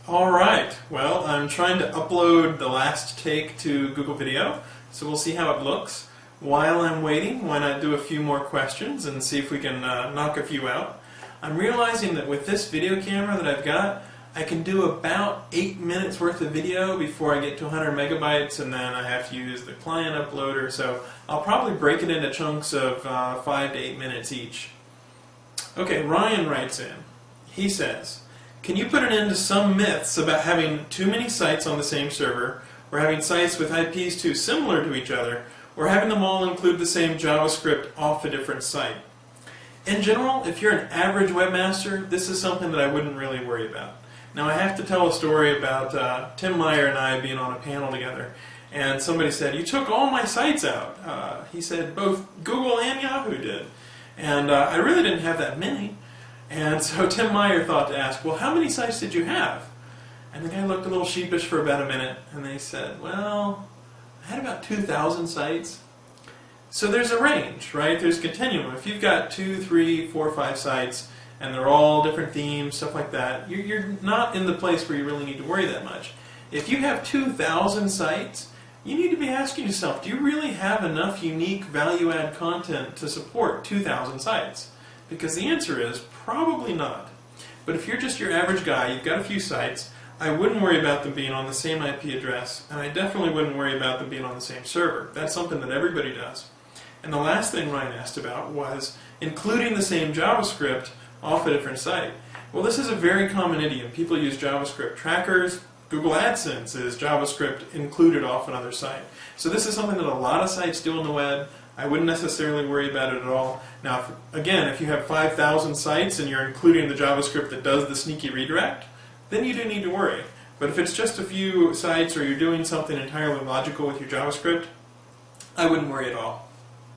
Alright, well, I'm trying to upload the last take to Google Video, so we'll see how it looks. While I'm waiting, why not do a few more questions and see if we can knock a few out. I'm realizing that with this video camera that I've got, I can do about 8 minutes worth of video before I get to 100 megabytes, and then I have to use the client uploader, so I'll probably break it into chunks of 5 to 8 minutes each. Okay, Ryan writes in. He says, can you put an end to some myths about having too many sites on the same server, or having sites with IPs too similar to each other, or having them all include the same JavaScript off a different site? In general, if you're an average webmaster, this is something that I wouldn't really worry about. Now, I have to tell a story about Tim Meyer and I being on a panel together, and somebody said, you took all my sites out. He said, both Google and Yahoo did. And I really didn't have that many. And so Tim Meyer thought to ask, well, how many sites did you have? And the guy looked a little sheepish for about a minute, and they said, well, I had about 2,000 sites. So there's a range, right? There's a continuum. If you've got 2, 3, 4, 5 sites, and they're all different themes, stuff like that, you're not in the place where you really need to worry that much. If you have 2,000 sites, you need to be asking yourself, do you really have enough unique value-add content to support 2,000 sites? Because the answer is probably not. But if you're just your average guy, you've got a few sites, I wouldn't worry about them being on the same IP address, and I definitely wouldn't worry about them being on the same server. That's something that everybody does. And the last thing Ryan asked about was including the same JavaScript off a different site. Well, this is a very common idiom. People use JavaScript trackers. Google AdSense is JavaScript included off another site. So this is something that a lot of sites do on the web. I wouldn't necessarily worry about it at all. Now, again, if you have 5,000 sites and you're including the JavaScript that does the sneaky redirect, then you do need to worry. But if it's just a few sites or you're doing something entirely logical with your JavaScript, I wouldn't worry at all.